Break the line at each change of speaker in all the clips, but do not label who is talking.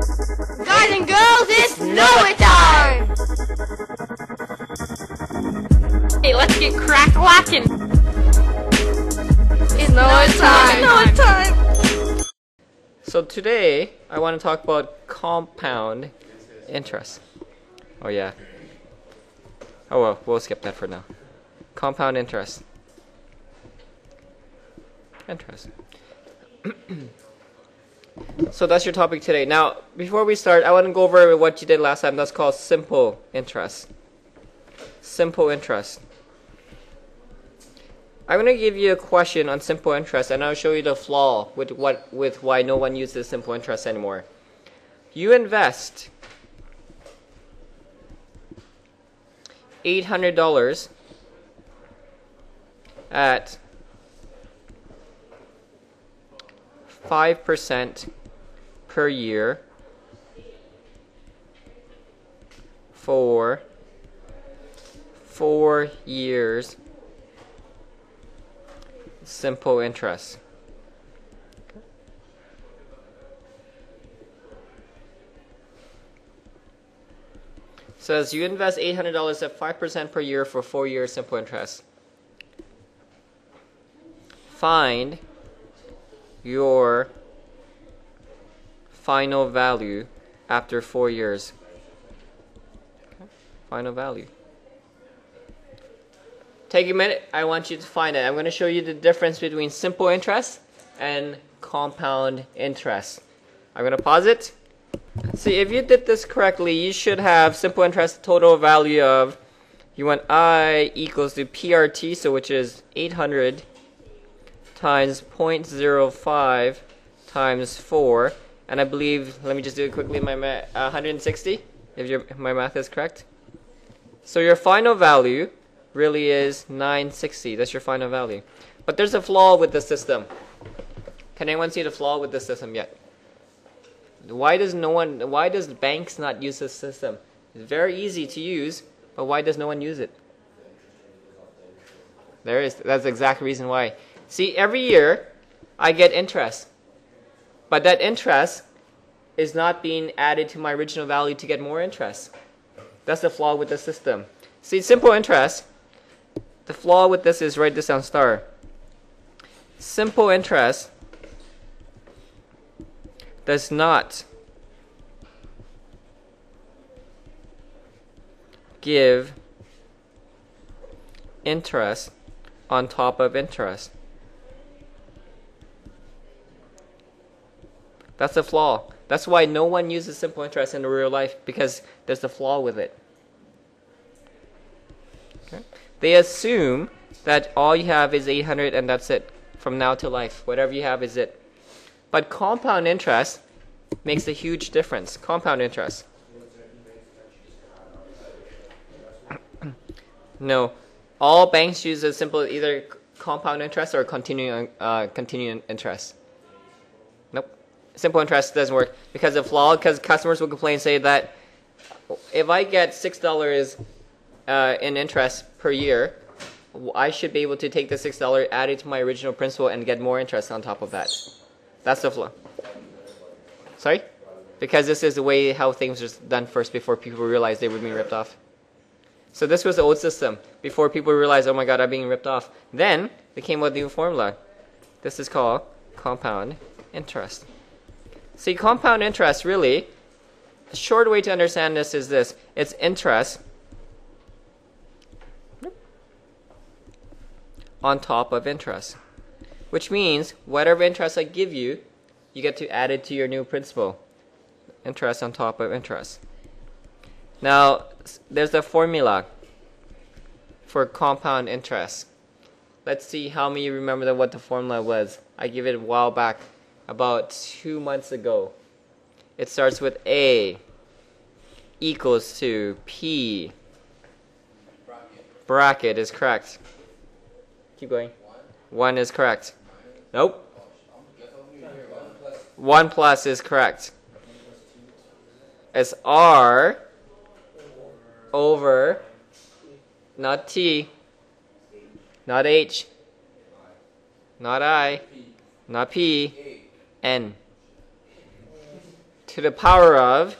Guys and girls, it's Noah time! Hey, let's get crack-lacking! It's Noah time! Noah time!
So today, I want to talk about compound interest. Oh yeah. Oh well, we'll skip that for now. Compound interest. Interest. So that's your topic today. Now, before we start, I want to go over what you did last time. That's called simple interest. Simple interest. I'm going to give you a question on simple interest, and I'll show you the flaw with why no one uses simple interest anymore. You invest $800 at 5% per year for 4 years simple interest. Says you invest $800 at 5% per year for 4 years simple interest. Find your final value after 4 years. Okay. Final value. Take a minute. I want you to find it. I'm going to show you the difference between simple interest and compound interest. I'm going to pause it. See, if you did this correctly, you should have simple interest total value of, you want I equals to PRT, so which is 800 times 0.05 times 4, and I believe, let me just do it quickly, 160, if my math is correct. So your final value really is 960. That's your final value. But there's a flaw with the system. Can anyone see the flaw with the system yet? Why does banks not use this system? It's very easy to use, but why does no one use it? That's the exact reason why. See, every year I get interest, but that interest is not being added to my original value to get more interest. That's the flaw with the system. See, simple interest, the flaw with this is, write this down, star. Simple interest does not give interest on top of interest. That's the flaw. That's why no one uses simple interest in real life, because there's a flaw with it. Okay. They assume that all you have is 800 and that's it. From now to life, whatever you have is it. But compound interest makes a huge difference. Compound interest. No, all banks use a simple either compound interest or continuing interest. Nope. Simple interest doesn't work because of flaw. Because customers will complain, say that if I get $6 in interest per year, I should be able to take the $6, add it to my original principal, and get more interest on top of that. That's the flaw. Sorry? Because this is the way how things are done first before people realize they were being ripped off. So this was the old system before people realized, oh my god, I'm being ripped off. Then they came with a new formula. This is called compound interest. See, compound interest really, the short way to understand this is this. It's interest on top of interest. Which means whatever interest I give you, you get to add it to your new principal. Interest on top of interest. Now, there's a formula for compound interest. Let's see how many remember what the formula was. I gave it a while back, about 2 months ago. It starts with A equals to P. Bracket is correct. Keep going. 1 is correct. Nope. 1 plus is correct. It's R over, not T, not H, not I, not P, N. to the power of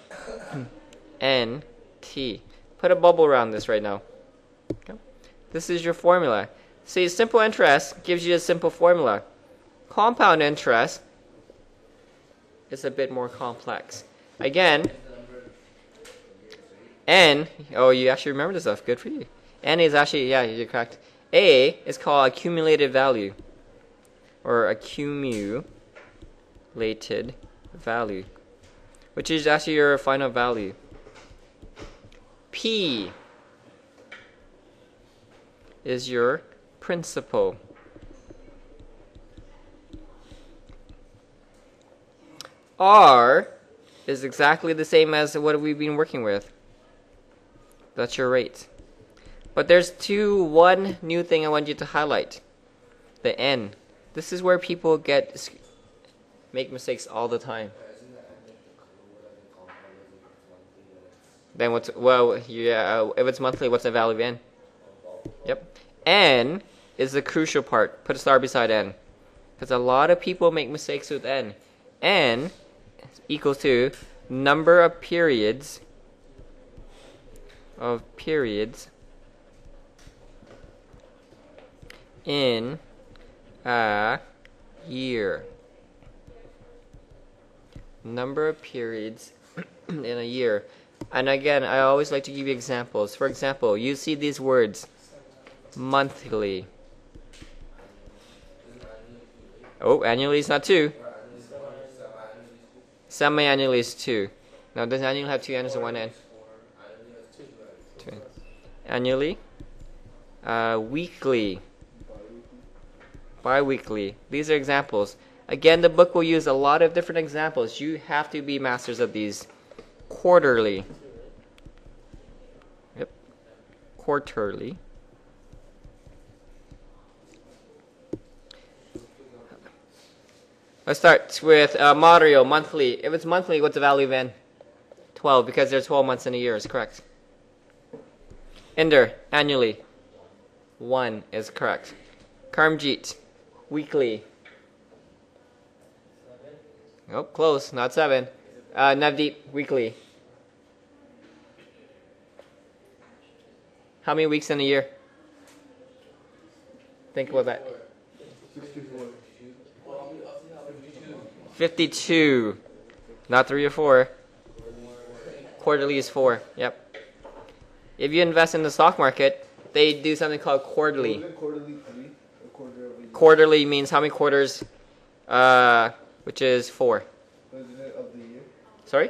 NT. Put a bubble around this right now. Okay. This is your formula. See, simple interest gives you a simple formula. Compound interest is a bit more complex. Again, N, oh, you actually remember this stuff. Good for you. N is actually, yeah, you're correct. A is called accumulated value, or accumulated value, which is actually your final value. P is your principal. R is exactly the same as what we've been working with. That's your rate. But there's one new thing I want you to highlight. The N. This is where people make mistakes all the time. Then if it's monthly, what's the value of N? Yep. N is the crucial part. Put a star beside N. Because a lot of people make mistakes with N. N equals to number of periods in a year. Number of periods in a year. And again, I always like to give you examples. For example, you see these words, monthly. Oh, annually is not 2. Semi-annually is 2. Now, does annually have 2 N's and 1 N? 2. Annually. Weekly. Bi-weekly. These are examples. Again, the book will use a lot of different examples. You have to be masters of these. Quarterly. Yep. Quarterly. Let's start with Mario, monthly. If it's monthly, what's the value of N? 12, because there's 12 months in a year, is correct. Inder, annually. 1 is correct. Karmjeet, weekly. Oh, close, not 7. Navdeep, weekly. How many weeks in a year? Think about that. 52. Not 3 or 4. Quarterly is 4. Yep. If you invest in the stock market, they do something called quarterly. Quarterly means how many quarters? Which is 4. Sorry?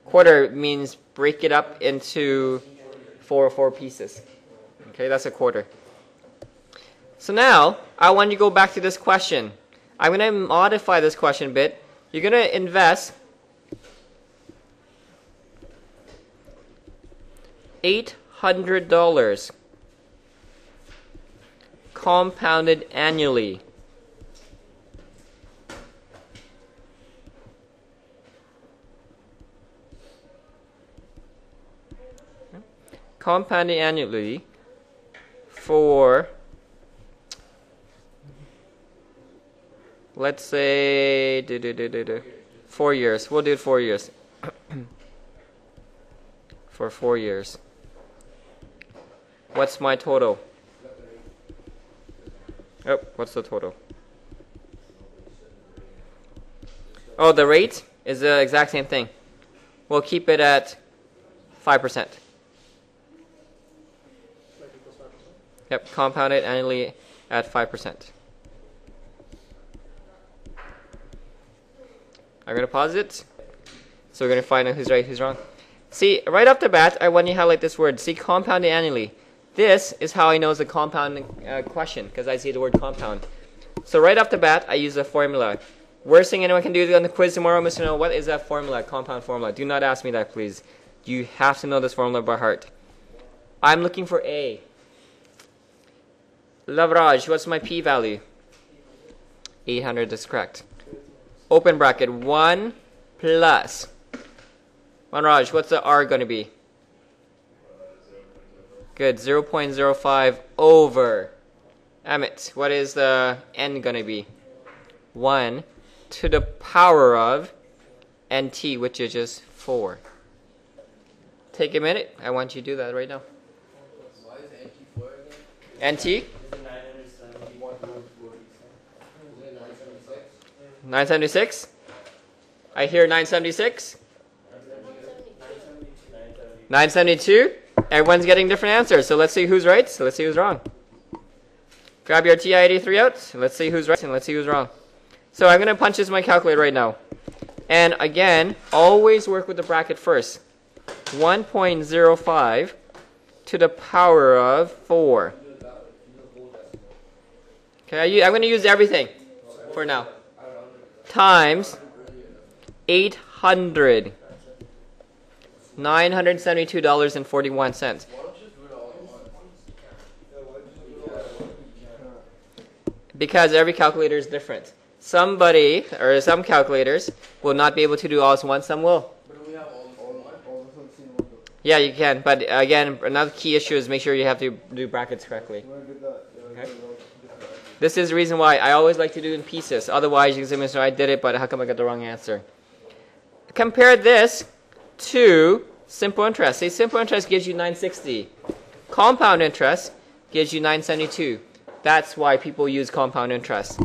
Quarter means break it up into 4 pieces. Okay, that's a quarter. So now, I want you to go back to this question. I'm going to modify this question a bit. You're going to invest $800 compounded annually. Compounded annually for, let's say, 4 years. We'll do it 4 years. For 4 years. What's my total? Oh, what's the total? Oh, the rate is the exact same thing. We'll keep it at 5%. Yep, compounded annually at 5%. I'm going to pause it. So we're going to find out who's right, who's wrong. See, right off the bat, I want you to highlight this word. See, compounded annually. This is how I know it's a compound question, because I see the word compound. So right off the bat, I use a formula. Worst thing anyone can do on the quiz tomorrow is to know what is that formula, compound formula. Do not ask me that, please. You have to know this formula by heart. I'm looking for A. Lavraj, what's my P value? 800 is correct. Open bracket, 1 plus. Manraj, what's the R going to be? Good, 0.05 over. Amit, what is the N going to be? 1 to the power of NT, which is just 4. Take a minute. I want you to do that right now.
Why is NT 4 again?
NT?
976?
976? I hear 976. 972? Everyone's getting different answers, so let's see who's right, so let's see who's wrong. Grab your TI-83 out, let's see who's right, and let's see who's wrong. So I'm going to punch this in my calculator right now. And again, always work with the bracket first. 1.05 to the power of 4. Okay, I'm going to use everything for now. Times 800. $972.41. Because every calculator is different. Somebody, or some calculators, will not be able to do all this one, some will. Yeah, you can, but again, another key issue is make sure you have to do brackets correctly. Okay? This is the reason why I always like to do it in pieces. Otherwise, you can say, Mr. I did it, but how come I got the wrong answer? Compare this to simple interest. Say simple interest gives you 960. Compound interest gives you 972. That's why people use compound interest.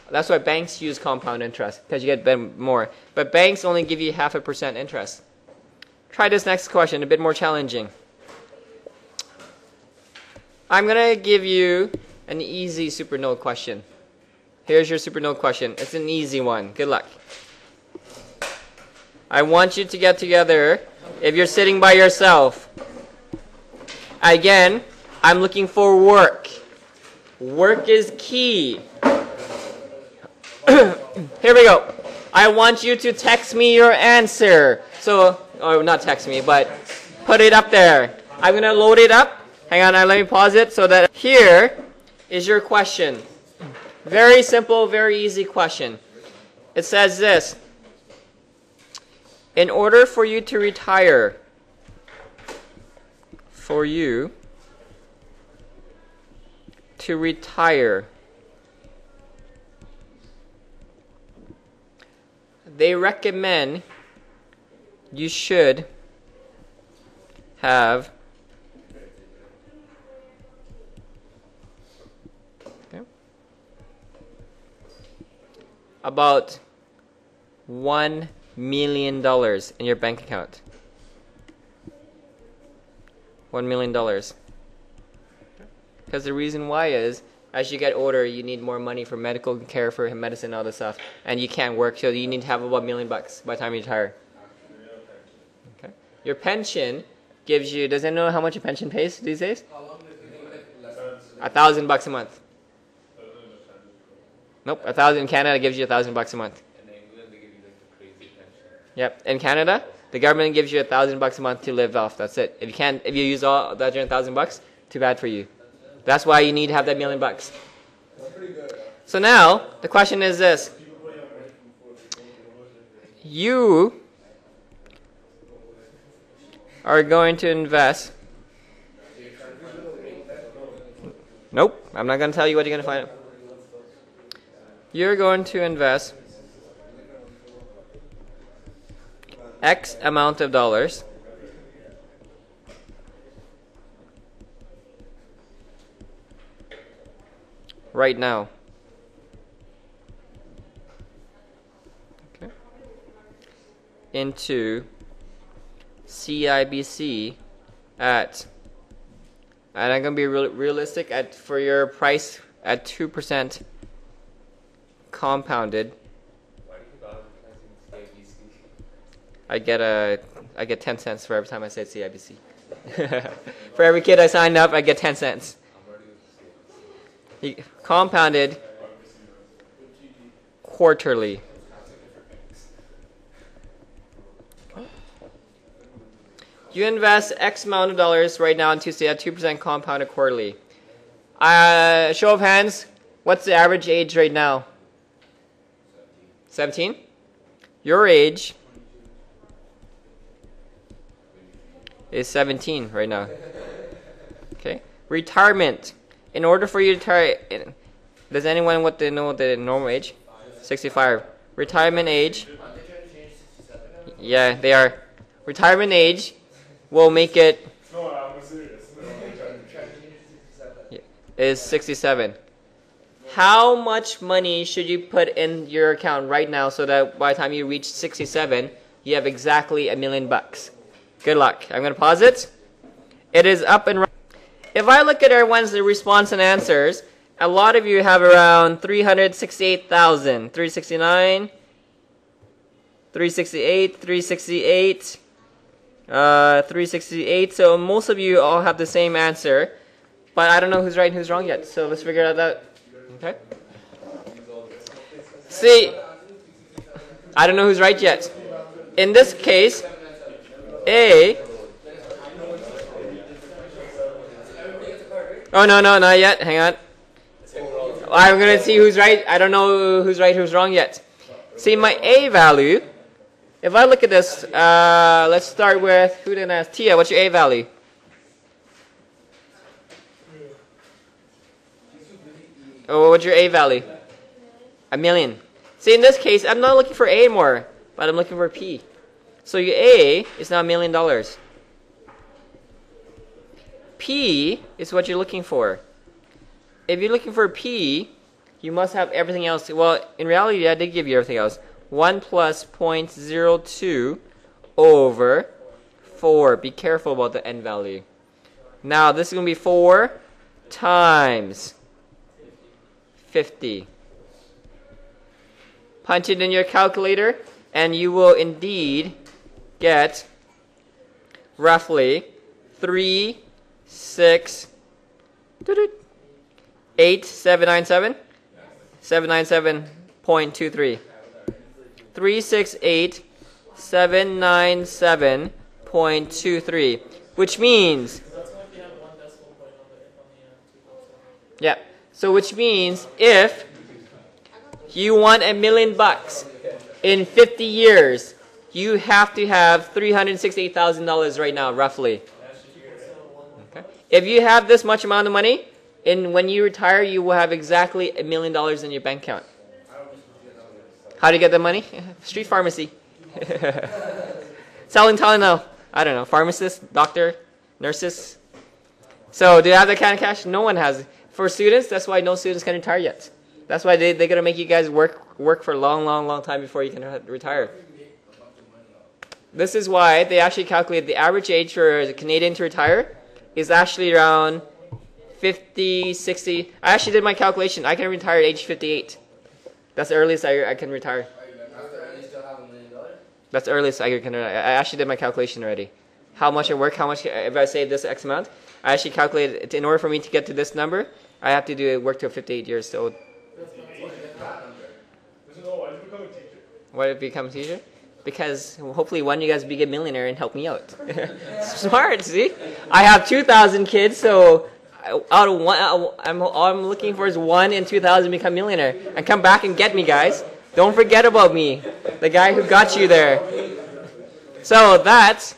That's why banks use compound interest, because you get more. But banks only give you 0.5% interest. Try this next question, a bit more challenging. I'm going to give you an easy SuperNote question. Here's your SuperNote question. It's an easy one. Good luck. I want you to get together if you're sitting by yourself. Again, I'm looking for work. Work is key. Here we go. I want you to text me your answer. So, or not text me, but put it up there. I'm going to load it up. Hang on, let me pause it so that here is your question. Very simple, very easy question. It says this. In order for you to retire, they recommend you should have about $1 million in your bank account. $1 million. Because the reason why is, as you get older, you need more money for medical care, for medicine, all this stuff, and you can't work, so you need to have about $1 million by the time you retire. Okay. Your pension gives you. Does anyone know how much a pension pays these days? $1,000 a month. Nope, 1,000 in Canada gives you $1,000 a month.
In England, they give you like the crazy pension.
Yep, in Canada, the government gives you $1,000 a month to live off. That's it. If you use all that $1,000, too bad for you. That's why you need to have that $1 million. That's pretty good. So now the question is this: you are going to invest. Nope, I'm not going to tell you what you're going to find out. You're going to invest X amount of dollars right now. Okay. Into CIBC at, and I'm going to be realistic, at for your price at 2% compounded.
Why do you advertise in CIBC?
I get 10 cents for every time I say CIBC. For every kid I sign up, I get 10 cents. Compounded quarterly. You invest X amount of dollars right now into, say, at 2% compounded quarterly. Show of hands, what's the average age right now? 17? Your age is 17 right now. Okay. Retirement. In order for you to retire, does anyone know what the normal age? 65. retirement age. Yeah, they are. Retirement age will make it is 67. How much money should you put in your account right now so that by the time you reach 67, you have exactly $1 million? Good luck. I'm going to pause it. It is up and running. If I look at everyone's response and answers, a lot of you have around 368,000. 369, 368, 368, 368. So most of you all have the same answer. But I don't know who's right and who's wrong yet. So let's figure that out. Okay. See, I don't know who's right yet. In this case, A. Oh, no, not yet. Hang on. I'm going to see who's right. I don't know who's right, who's wrong yet. See, my A value, if I look at this, let's start with, who didn't ask? Tia, what's your A value? Oh, what's your A value? $1 million. See, in this case, I'm not looking for A more, but I'm looking for P. So your A is now $1 million. P is what you're looking for. If you're looking for P, you must have everything else. Well, in reality, I did give you everything else. 1 plus 0.02 over 4. Be careful about the N value. Now, this is going to be 4 times 50. Punch it in your calculator, and you will indeed get roughly 797.23. 368,797.23, which means, yeah. So which means if you want $1 million in 50 years, you have to have $368,000 right now, roughly. Okay. If you have this much amount of money, when you retire, you will have exactly $1 million in your bank account. How do you get the money? Street pharmacy. Selling Tylenol. I don't know. Pharmacist, doctor, nurses. So do you have that kind of cash? No one has it. For students, that's why no students can retire yet. That's why they're going to make you guys work for a long time before you can retire. This is why they actually calculate the average age for a Canadian to retire is actually around 50, 60. I actually did my calculation. I can retire at age 58. That's the earliest I can retire. That's the earliest I can retire. I actually did my calculation already. How much I work, how much, if I save this X amount, I actually calculated, in order for me to get to this number, I have to work till 58 years old. Why did I become a teacher? Because hopefully one of you guys will be a millionaire and help me out. Smart, see? I have 2,000 kids, so out of one, all I'm looking for is 1 in 2,000 become millionaire. And come back and get me, guys. Don't forget about me, the guy who got you there. So that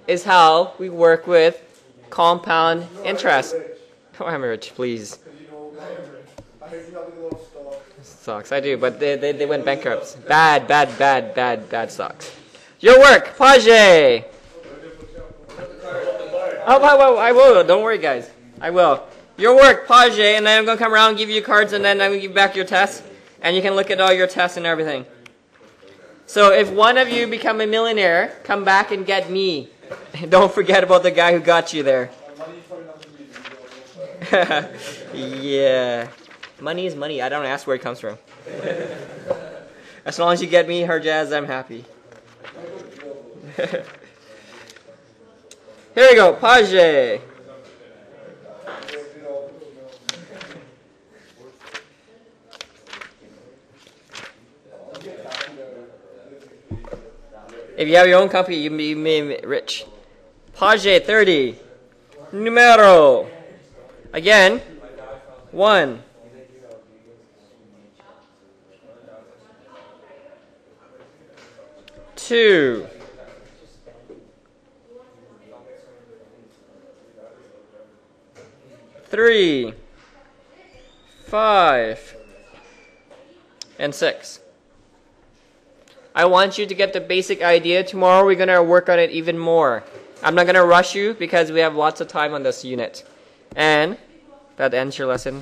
is how we work with compound interest. Oh, I'm rich, please. Stocks, I do, but they went bankrupt. Bad stocks. Your work, Page. Oh, I will. Don't worry, guys. I will. Your work, Page, and then I'm going to come around and give you cards, and then I'm going to give back your tests, and you can look at all your tests and everything. So if one of you become a millionaire, come back and get me. Don't forget about the guy who got you there. Yeah. Money is money. I don't ask where it comes from. As long as you get me her jazz, I'm happy. Here we go. Page. If you have your own company, you may be rich. Page 30. Numero. Again. 1. 2. 3. 5. And 6. I want you to get the basic idea. Tomorrow we're gonna work on it even more. I'm not gonna rush you because we have lots of time on this unit. And that ends your lesson.